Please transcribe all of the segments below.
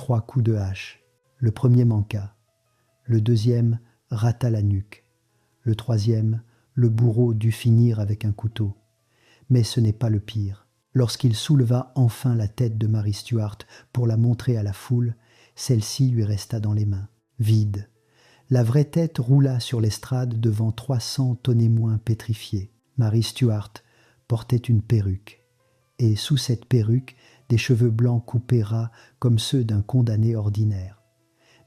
3 coups de hache. Le premier manqua. Le deuxième rata la nuque. Le troisième, le bourreau dut finir avec un couteau. Mais ce n'est pas le pire. Lorsqu'il souleva enfin la tête de Mary Stuart pour la montrer à la foule, celle-ci lui resta dans les mains, vide. La vraie tête roula sur l'estrade devant 300 témoins pétrifiés. Mary Stuart portait une perruque, et sous cette perruque, des cheveux blancs coupés ras comme ceux d'un condamné ordinaire.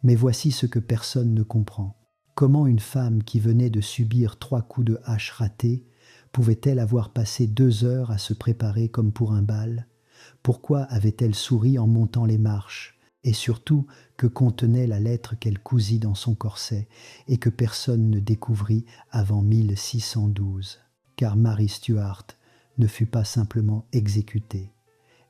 Mais voici ce que personne ne comprend. Comment une femme qui venait de subir 3 coups de hache ratés pouvait-elle avoir passé 2 heures à se préparer comme pour un bal? Pourquoi avait-elle souri en montant les marches? Et surtout, que contenait la lettre qu'elle cousit dans son corset et que personne ne découvrit avant 1612? Car Mary Stuart ne fut pas simplement exécutée.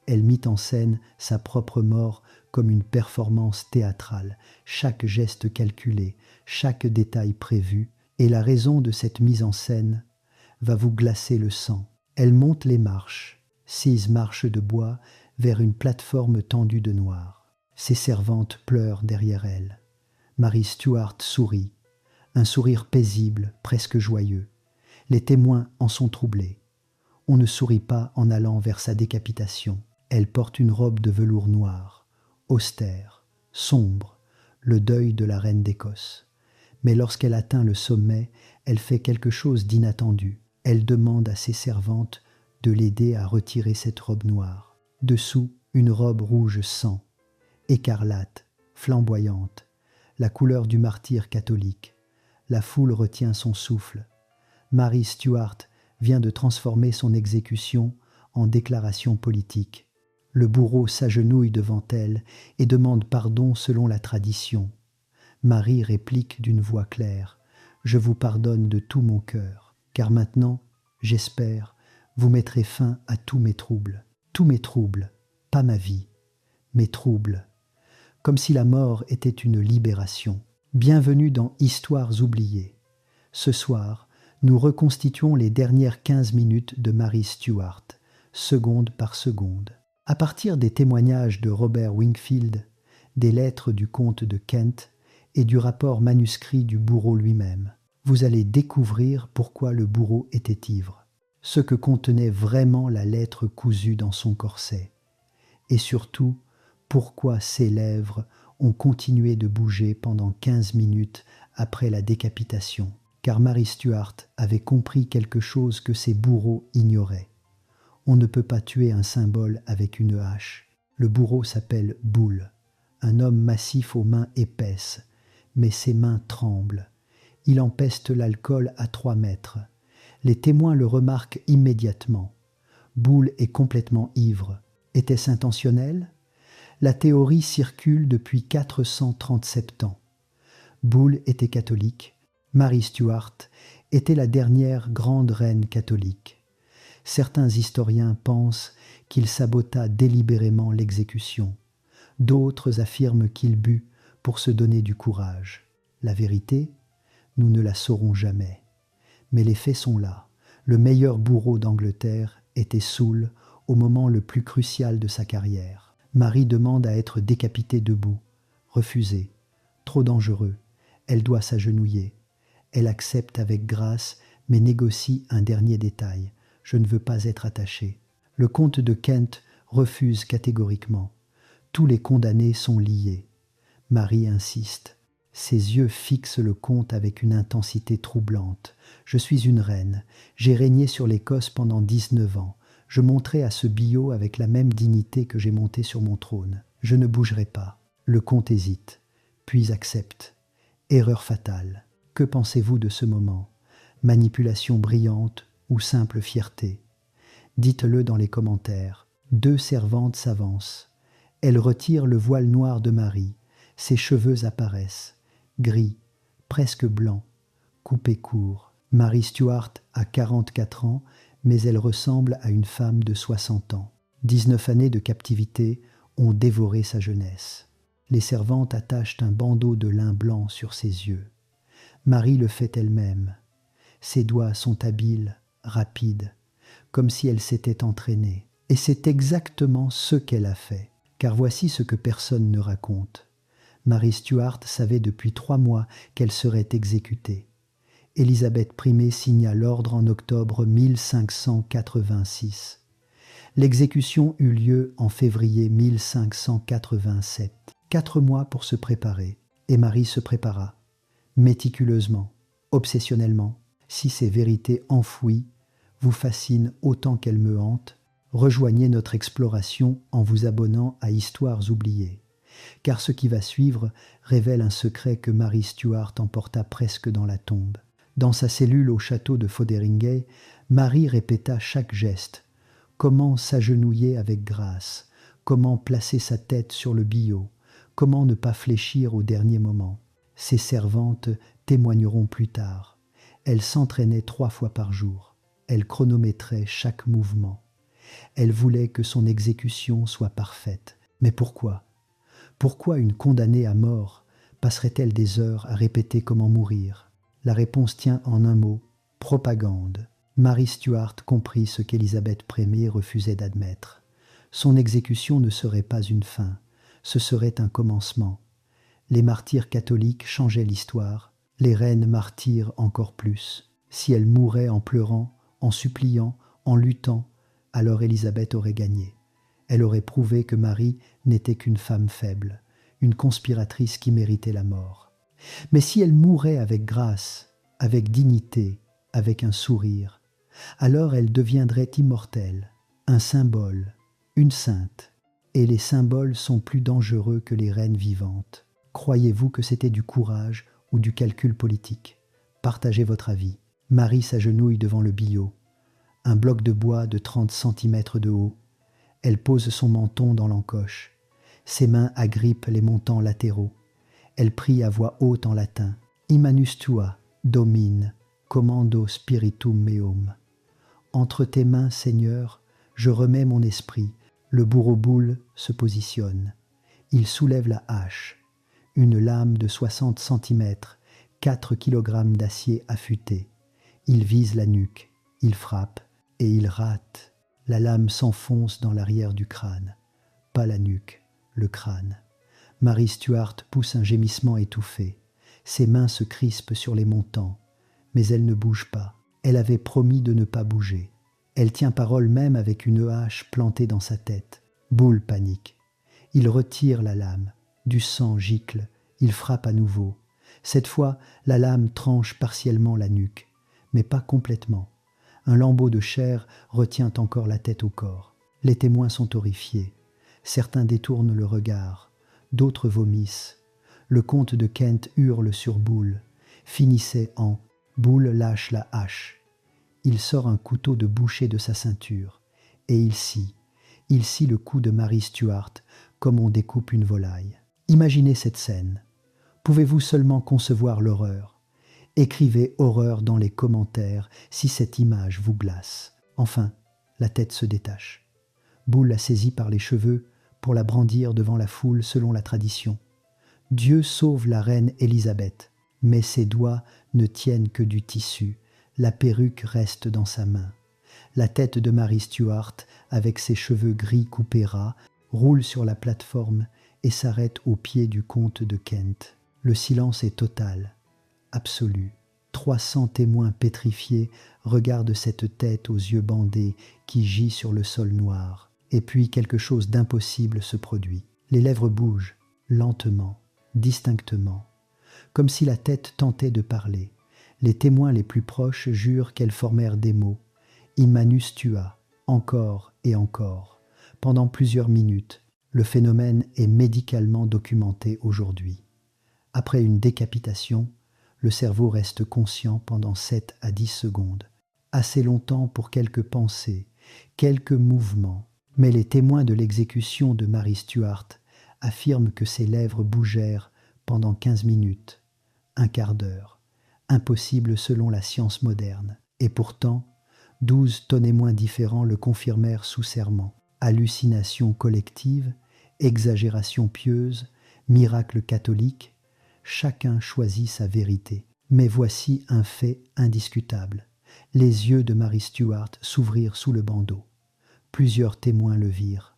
Elle mit en scène sa propre mort comme une performance théâtrale, chaque geste calculé, chaque détail prévu, et la raison de cette mise en scène va vous glacer le sang. Elle monte les marches, 6 marches de bois, vers une plateforme tendue de noir. Ses servantes pleurent derrière elle. Mary Stuart sourit, un sourire paisible, presque joyeux. Les témoins en sont troublés. On ne sourit pas en allant vers sa décapitation. Elle porte une robe de velours noir, austère, sombre, le deuil de la reine d'Écosse. Mais lorsqu'elle atteint le sommet, elle fait quelque chose d'inattendu. Elle demande à ses servantes de l'aider à retirer cette robe noire. Dessous, une robe rouge sang, écarlate, flamboyante, la couleur du martyr catholique. La foule retient son souffle. Mary Stuart vient de transformer son exécution en déclaration politique. Le bourreau s'agenouille devant elle et demande pardon selon la tradition. Marie réplique d'une voix claire « Je vous pardonne de tout mon cœur, car maintenant, j'espère, vous mettrez fin à tous mes troubles. Tous mes troubles, pas ma vie, mes troubles. » Comme si la mort était une libération. Bienvenue dans Histoires oubliées. Ce soir, nous reconstituons les dernières 15 minutes de Mary Stuart, seconde par seconde. À partir des témoignages de Robert Wingfield, des lettres du comte de Kent et du rapport manuscrit du bourreau lui-même, vous allez découvrir pourquoi le bourreau était ivre, ce que contenait vraiment la lettre cousue dans son corset, et surtout, pourquoi ses lèvres ont continué de bouger pendant 15 minutes après la décapitation, car Mary Stuart avait compris quelque chose que ses bourreaux ignoraient. On ne peut pas tuer un symbole avec une hache. Le bourreau s'appelle Bull, un homme massif aux mains épaisses, mais ses mains tremblent. Il empeste l'alcool à 3 mètres. Les témoins le remarquent immédiatement. Bull est complètement ivre. Était-ce intentionnel ? La théorie circule depuis 437 ans. Bull était catholique. Mary Stuart était la dernière grande reine catholique. Certains historiens pensent qu'il sabota délibérément l'exécution. D'autres affirment qu'il but pour se donner du courage. La vérité, nous ne la saurons jamais. Mais les faits sont là. Le meilleur bourreau d'Angleterre était saoul au moment le plus crucial de sa carrière. Marie demande à être décapitée debout. Refusé. Trop dangereux. Elle doit s'agenouiller. Elle accepte avec grâce, mais négocie un dernier détail. Je ne veux pas être attachée. Le comte de Kent refuse catégoriquement. Tous les condamnés sont liés. Marie insiste. Ses yeux fixent le comte avec une intensité troublante. Je suis une reine. J'ai régné sur l'Écosse pendant 19 ans. Je monterai à ce billot avec la même dignité que j'ai monté sur mon trône. Je ne bougerai pas. Le comte hésite, puis accepte. Erreur fatale. Que pensez-vous de ce moment? Manipulation brillante ou simple fierté? Dites-le dans les commentaires. 2 servantes s'avancent. Elles retirent le voile noir de Marie. Ses cheveux apparaissent. Gris, presque blanc, coupés court. Mary Stuart a 44 ans, mais elle ressemble à une femme de 60 ans. 19 années de captivité ont dévoré sa jeunesse. Les servantes attachent un bandeau de lin blanc sur ses yeux. Marie le fait elle-même. Ses doigts sont habiles, rapides, comme si elle s'était entraînée. Et c'est exactement ce qu'elle a fait. Car voici ce que personne ne raconte. Mary Stuart savait depuis 3 mois qu'elle serait exécutée. Élisabeth Primé signa l'ordre en octobre 1586. L'exécution eut lieu en février 1587. 4 mois pour se préparer, et Marie se prépara, méticuleusement, obsessionnellement. Si ces vérités enfouies vous fascinent autant qu'elles me hantent, rejoignez notre exploration en vous abonnant à Histoires oubliées, car ce qui va suivre révèle un secret que Mary Stuart emporta presque dans la tombe. Dans sa cellule au château de Fotheringhay, Marie répéta chaque geste, comment s'agenouiller avec grâce, comment placer sa tête sur le billot, comment ne pas fléchir au dernier moment. Ses servantes témoigneront plus tard. Elle s'entraînait 3 fois par jour. Elle chronométrait chaque mouvement. Elle voulait que son exécution soit parfaite. Mais pourquoi ? Pourquoi une condamnée à mort passerait-elle des heures à répéter comment mourir ? La réponse tient en un mot, propagande. Mary Stuart comprit ce qu'Élisabeth Primé refusait d'admettre. Son exécution ne serait pas une fin, ce serait un commencement. Les martyrs catholiques changeaient l'histoire, les reines martyrs encore plus. Si elles mouraient en pleurant, en suppliant, en luttant, alors Élisabeth aurait gagné. Elle aurait prouvé que Marie n'était qu'une femme faible, une conspiratrice qui méritait la mort. Mais si elle mourait avec grâce, avec dignité, avec un sourire, alors elle deviendrait immortelle, un symbole, une sainte. Et les symboles sont plus dangereux que les reines vivantes. Croyez-vous que c'était du courage ou du calcul politique ? Partagez votre avis. Marie s'agenouille devant le billot, un bloc de bois de 30 cm de haut. Elle pose son menton dans l'encoche. Ses mains agrippent les montants latéraux. Elle prie à voix haute en latin. Immanus tua, Domine, commando spiritum meum. Entre tes mains, Seigneur, je remets mon esprit. Le bourreau-boule se positionne. Il soulève la hache. Une lame de 60 cm, 4 kg d'acier affûté. Il vise la nuque, il frappe, et il rate. La lame s'enfonce dans l'arrière du crâne. Pas la nuque, le crâne. Mary Stuart pousse un gémissement étouffé. Ses mains se crispent sur les montants, mais elle ne bouge pas. Elle avait promis de ne pas bouger. Elle tient parole même avec une hache plantée dans sa tête. Boule panique. Il retire la lame. Du sang gicle. Il frappe à nouveau. Cette fois, la lame tranche partiellement la nuque, mais pas complètement. Un lambeau de chair retient encore la tête au corps. Les témoins sont horrifiés. Certains détournent le regard. D'autres vomissent. Le comte de Kent hurle sur Boule. Finissait en « Boule lâche la hache ». Il sort un couteau de boucher de sa ceinture. Et il scie le cou de Mary Stuart comme on découpe une volaille. Imaginez cette scène. Pouvez-vous seulement concevoir l'horreur ? Écrivez horreur dans les commentaires si cette image vous glace. Enfin, la tête se détache. Boule la saisit par les cheveux pour la brandir devant la foule selon la tradition. Dieu sauve la reine Élisabeth, mais ses doigts ne tiennent que du tissu. La perruque reste dans sa main. La tête de Mary Stuart, avec ses cheveux gris coupés ras, roule sur la plateforme et s'arrête au pied du comte de Kent. Le silence est total, absolu. 300 témoins pétrifiés regardent cette tête aux yeux bandés qui gît sur le sol noir. Et puis quelque chose d'impossible se produit. Les lèvres bougent, lentement, distinctement, comme si la tête tentait de parler. Les témoins les plus proches jurent qu'elles formèrent des mots. Immanus tua, encore et encore. Pendant plusieurs minutes, le phénomène est médicalement documenté aujourd'hui. Après une décapitation, le cerveau reste conscient pendant 7 à 10 secondes. Assez longtemps pour quelques pensées, quelques mouvements. Mais les témoins de l'exécution de Mary Stuart affirment que ses lèvres bougèrent pendant 15 minutes, un quart d'heure. Impossible selon la science moderne. Et pourtant, 12 témoins différents le confirmèrent sous serment. Hallucination collective, exagération pieuse, miracle catholique, chacun choisit sa vérité. Mais voici un fait indiscutable. Les yeux de Mary Stuart s'ouvrirent sous le bandeau. Plusieurs témoins le virent.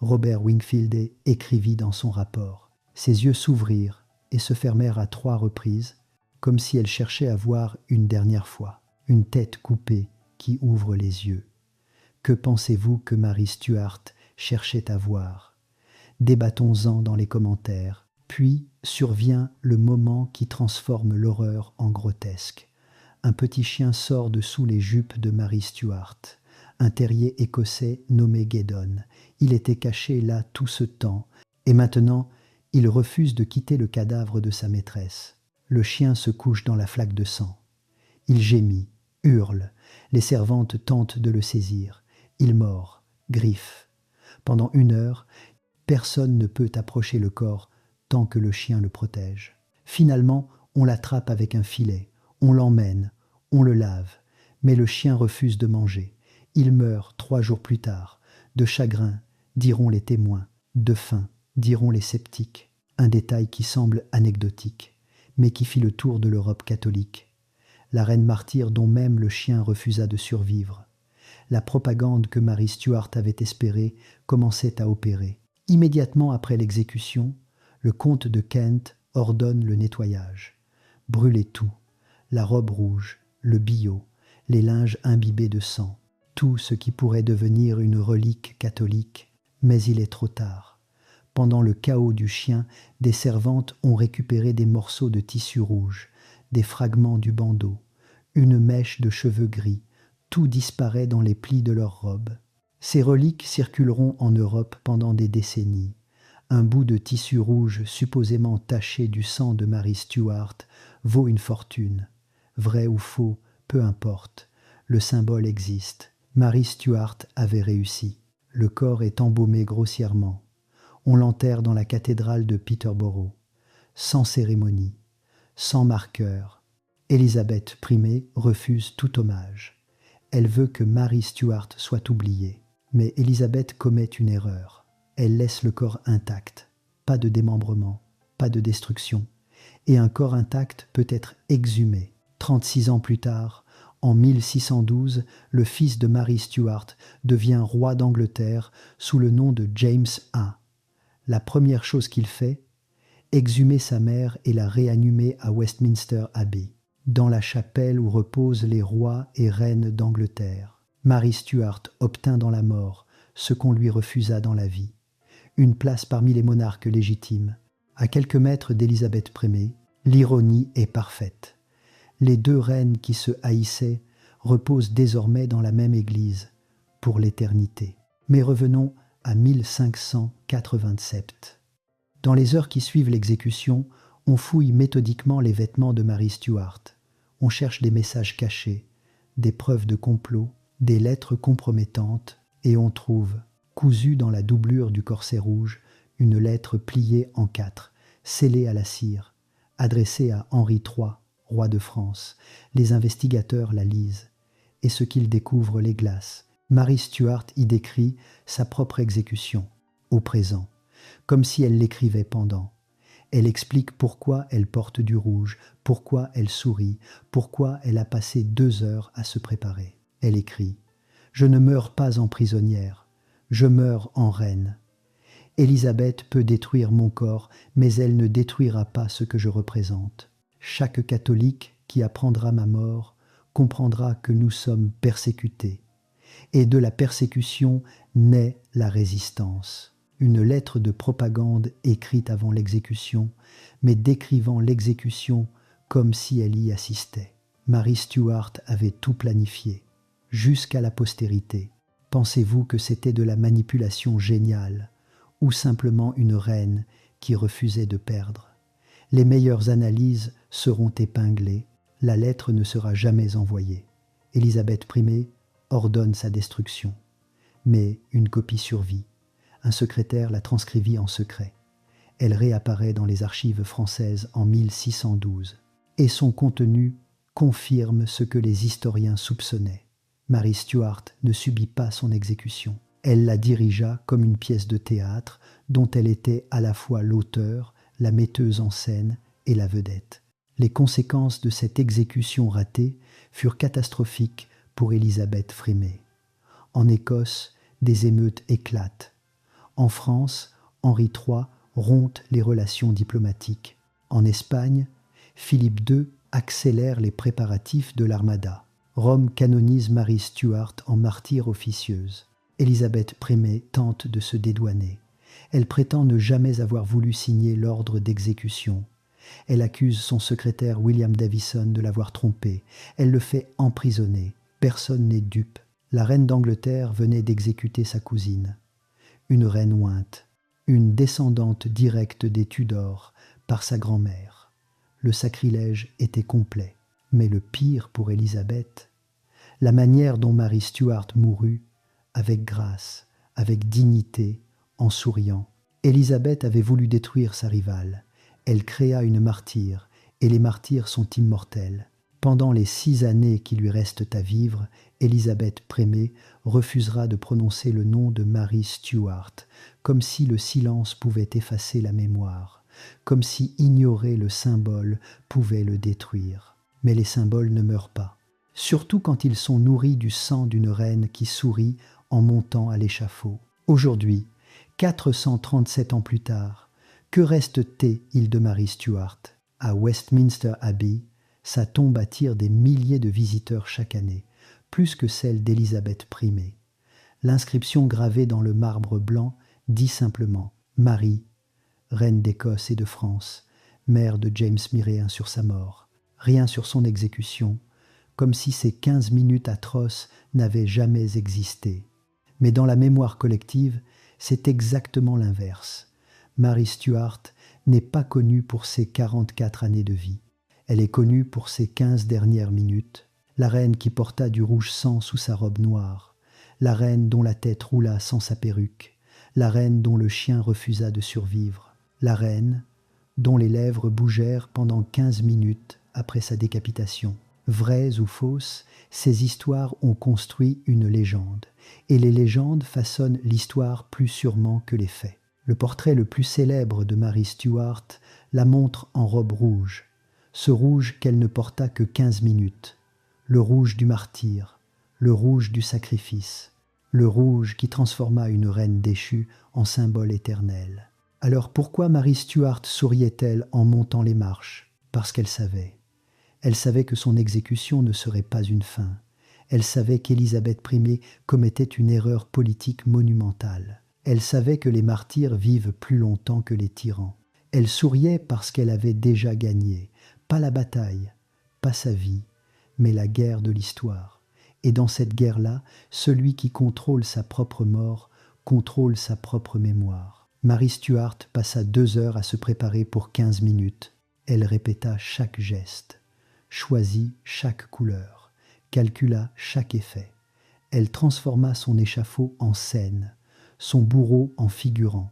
Robert Wingfield écrivit dans son rapport. Ses yeux s'ouvrirent et se fermèrent à 3 reprises, comme si elle cherchait à voir une dernière fois. Une tête coupée qui ouvre les yeux. Que pensez-vous que Mary Stuart cherchait à voir? Débattons-en dans les commentaires. Puis survient le moment qui transforme l'horreur en grotesque. Un petit chien sort de sous les jupes de Mary Stuart. Un terrier écossais nommé Guédon. Il était caché là tout ce temps, et maintenant il refuse de quitter le cadavre de sa maîtresse. Le chien se couche dans la flaque de sang. Il gémit, hurle. Les servantes tentent de le saisir. Il mord, griffe. Pendant 1 heure, personne ne peut approcher le corps tant que le chien le protège. Finalement, on l'attrape avec un filet, on l'emmène, on le lave, mais le chien refuse de manger. Il meurt 3 jours plus tard, de chagrin, diront les témoins, de faim, diront les sceptiques. Un détail qui semble anecdotique, mais qui fit le tour de l'Europe catholique. La reine martyre dont même le chien refusa de survivre. La propagande que Mary Stuart avait espérée commençait à opérer. Immédiatement après l'exécution, le comte de Kent ordonne le nettoyage. Brûlez tout, la robe rouge, le billot, les linges imbibés de sang, tout ce qui pourrait devenir une relique catholique, mais il est trop tard. Pendant le chaos du chien, des servantes ont récupéré des morceaux de tissu rouge, des fragments du bandeau, une mèche de cheveux gris, tout disparaît dans les plis de leurs robes. Ces reliques circuleront en Europe pendant des décennies. Un bout de tissu rouge supposément taché du sang de Mary Stuart vaut une fortune. Vrai ou faux, peu importe. Le symbole existe. Mary Stuart avait réussi. Le corps est embaumé grossièrement. On l'enterre dans la cathédrale de Peterborough. Sans cérémonie, sans marqueur. Élisabeth Ier refuse tout hommage. Elle veut que Mary Stuart soit oubliée. Mais Élisabeth commet une erreur. Elle laisse le corps intact. Pas de démembrement, pas de destruction. Et un corps intact peut être exhumé. 36 ans plus tard, en 1612, le fils de Mary Stuart devient roi d'Angleterre sous le nom de James I. La première chose qu'il fait, exhumer sa mère et la réanimer à Westminster Abbey, dans la chapelle où reposent les rois et reines d'Angleterre. Mary Stuart obtint dans la mort ce qu'on lui refusa dans la vie, une place parmi les monarques légitimes. À quelques mètres d'Élisabeth Ier, l'ironie est parfaite. Les 2 reines qui se haïssaient reposent désormais dans la même église, pour l'éternité. Mais revenons à 1587. Dans les heures qui suivent l'exécution, on fouille méthodiquement les vêtements de Mary Stuart. On cherche des messages cachés, des preuves de complot, des lettres compromettantes, et on trouve, cousue dans la doublure du corset rouge, une lettre pliée en 4, scellée à la cire, adressée à Henri III, roi de France. Les investigateurs la lisent, et ce qu'ils découvrent les glace. Mary Stuart y décrit sa propre exécution, au présent, comme si elle l'écrivait pendant. Elle explique pourquoi elle porte du rouge, pourquoi elle sourit, pourquoi elle a passé 2 heures à se préparer. Elle écrit « Je ne meurs pas en prisonnière, je meurs en reine. Élisabeth peut détruire mon corps, mais elle ne détruira pas ce que je représente. Chaque catholique qui apprendra ma mort comprendra que nous sommes persécutés. Et de la persécution naît la résistance. » Une lettre de propagande écrite avant l'exécution, mais décrivant l'exécution comme si elle y assistait. Mary Stuart avait tout planifié, jusqu'à la postérité. Pensez-vous que c'était de la manipulation géniale, ou simplement une reine qui refusait de perdre? Les meilleures analyses seront épinglées, la lettre ne sera jamais envoyée. Élisabeth Ier ordonne sa destruction, mais une copie survit. Un secrétaire la transcrivit en secret. Elle réapparaît dans les archives françaises en 1612, et son contenu confirme ce que les historiens soupçonnaient. Mary Stuart ne subit pas son exécution. Elle la dirigea comme une pièce de théâtre dont elle était à la fois l'auteur, la metteuse en scène et la vedette. Les conséquences de cette exécution ratée furent catastrophiques pour Élisabeth Ier. En Écosse, des émeutes éclatent. En France, Henri III rompt les relations diplomatiques. En Espagne, Philippe II accélère les préparatifs de l'Armada. Rome canonise Marie Stuart en martyre officieuse. Élisabeth Prémé tente de se dédouaner. Elle prétend ne jamais avoir voulu signer l'ordre d'exécution. Elle accuse son secrétaire William Davison de l'avoir trompée. Elle le fait emprisonner. Personne n'est dupe. La reine d'Angleterre venait d'exécuter sa cousine. Une reine ointe, une descendante directe des Tudors par sa grand-mère. Le sacrilège était complet. Mais le pire pour Élisabeth, la manière dont Marie Stuart mourut, avec grâce, avec dignité, en souriant. Élisabeth avait voulu détruire sa rivale. Elle créa une martyre, et les martyrs sont immortels. Pendant les 6 années qui lui restent à vivre, Élisabeth Prémé refusera de prononcer le nom de Marie Stuart, comme si le silence pouvait effacer la mémoire, comme si ignorer le symbole pouvait le détruire. Mais les symboles ne meurent pas, surtout quand ils sont nourris du sang d'une reine qui sourit en montant à l'échafaud. Aujourd'hui, 437 ans plus tard, que reste-t-il de Marie Stuart ? À Westminster Abbey, sa tombe attire des milliers de visiteurs chaque année, plus que celle d'Élisabeth Prémé. L'inscription gravée dans le marbre blanc dit simplement « Marie, reine d'Écosse et de France, mère de James Myrrhéen sur sa mort ». Rien sur son exécution, comme si ces 15 minutes atroces n'avaient jamais existé. Mais dans la mémoire collective, c'est exactement l'inverse. Marie Stuart n'est pas connue pour ses 44 années de vie. Elle est connue pour ses 15 dernières minutes. La reine qui porta du rouge sang sous sa robe noire. La reine dont la tête roula sans sa perruque. La reine dont le chien refusa de survivre. La reine dont les lèvres bougèrent pendant 15 minutes après sa décapitation. Vraies ou fausses, ces histoires ont construit une légende, et les légendes façonnent l'histoire plus sûrement que les faits. Le portrait le plus célèbre de Marie Stuart la montre en robe rouge, ce rouge qu'elle ne porta que 15 minutes, le rouge du martyre, le rouge du sacrifice, le rouge qui transforma une reine déchue en symbole éternel. Alors pourquoi Marie Stuart souriait-elle en montant les marches ? Parce qu'elle savait. Elle savait que son exécution ne serait pas une fin. Elle savait qu'Élisabeth Prémé commettait une erreur politique monumentale. Elle savait que les martyrs vivent plus longtemps que les tyrans. Elle souriait parce qu'elle avait déjà gagné, pas la bataille, pas sa vie, mais la guerre de l'histoire. Et dans cette guerre-là, celui qui contrôle sa propre mort contrôle sa propre mémoire. Marie Stuart passa 2 heures à se préparer pour 15 minutes. Elle répéta chaque geste, choisit chaque couleur, calcula chaque effet. Elle transforma son échafaud en scène, son bourreau en figurant,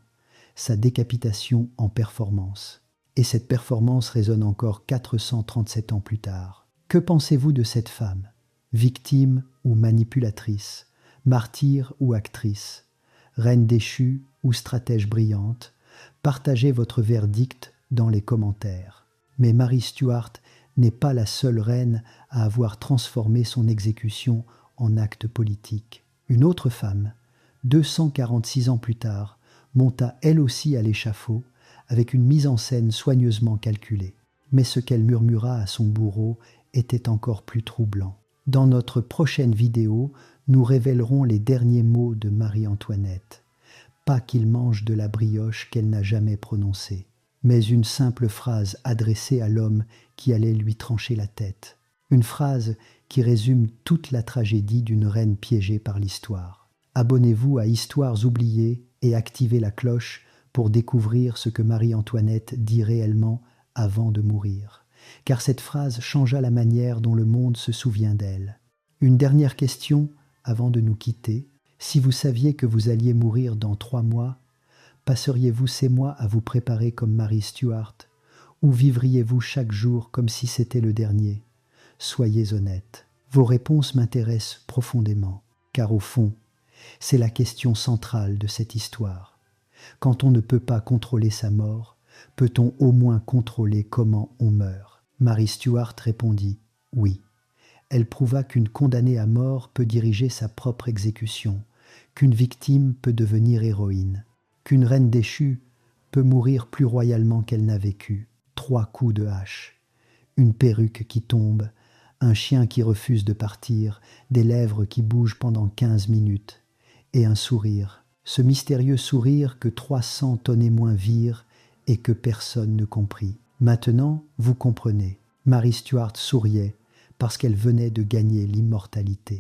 sa décapitation en performance. Et cette performance résonne encore 437 ans plus tard. Que pensez-vous de cette femme ? Victime ou manipulatrice, martyre ou actrice, reine déchue ou stratège brillante, partagez votre verdict dans les commentaires. Mais Marie Stuart n'est pas la seule reine à avoir transformé son exécution en acte politique. Une autre femme, 246 ans plus tard, monta elle aussi à l'échafaud avec une mise en scène soigneusement calculée. Mais ce qu'elle murmura à son bourreau était encore plus troublant. Dans notre prochaine vidéo, nous révélerons les derniers mots de Marie-Antoinette. Pas qu'il mange de la brioche qu'elle n'a jamais prononcée, mais une simple phrase adressée à l'homme qui allait lui trancher la tête. Une phrase qui résume toute la tragédie d'une reine piégée par l'histoire. Abonnez-vous à Histoires oubliées et activez la cloche pour découvrir ce que Marie-Antoinette dit réellement avant de mourir. Car cette phrase changea la manière dont le monde se souvient d'elle. Une dernière question avant de nous quitter. Si vous saviez que vous alliez mourir dans 3 mois, passeriez-vous ces mois à vous préparer comme Marie Stuart, ou vivriez-vous chaque jour comme si c'était le dernier ? Soyez honnête. Vos réponses m'intéressent profondément, car au fond, c'est la question centrale de cette histoire. Quand on ne peut pas contrôler sa mort, peut-on au moins contrôler comment on meurt ? Marie Stuart répondit « oui ». Elle prouva qu'une condamnée à mort peut diriger sa propre exécution, qu'une victime peut devenir héroïne. qu'une reine déchue peut mourir plus royalement qu'elle n'a vécu. 3 coups de hache, une perruque qui tombe, un chien qui refuse de partir, des lèvres qui bougent pendant 15 minutes, et un sourire, ce mystérieux sourire que 300 tonnémoins virent et que personne ne comprit. Maintenant, vous comprenez, Mary Stuart souriait parce qu'elle venait de gagner l'immortalité.